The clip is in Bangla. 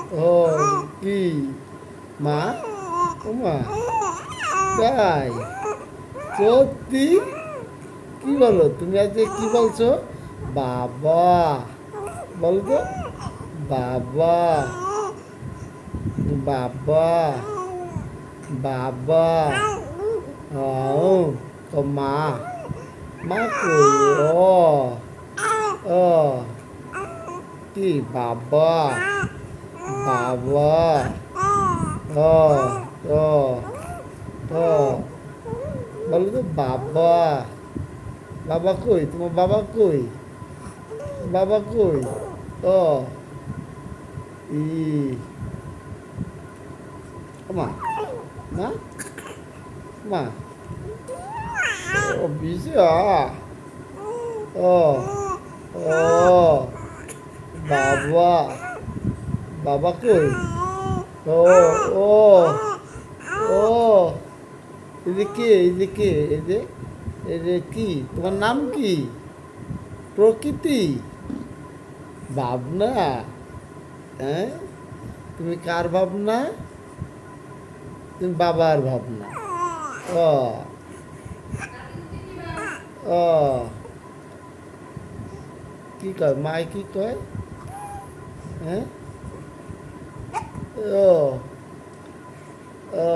ও কি মা ও মা তাই সত্যি কি বলো তুমি আজকে কি বলছো বাবা বলো তো বাবা বাবা বাবা ও তো মা মা কই ও ও কি বাবা বাবা ও ও ও বলো তো বাবা বাবা কই তোমার বাবা কই বাবা কই ও ই মা মা মা ও বিজা ও ও বাবা বাবা কই ও ও ও এদিকে এদিকে এদে এদে কি তোমার নাম কি প্রকৃতি ভাবনা হ্যাঁ তুমি কার ভাবনা তুমি বাবার ভাবনা ও ও কি কয় মায় কি কয় হ্যাঁ ও ও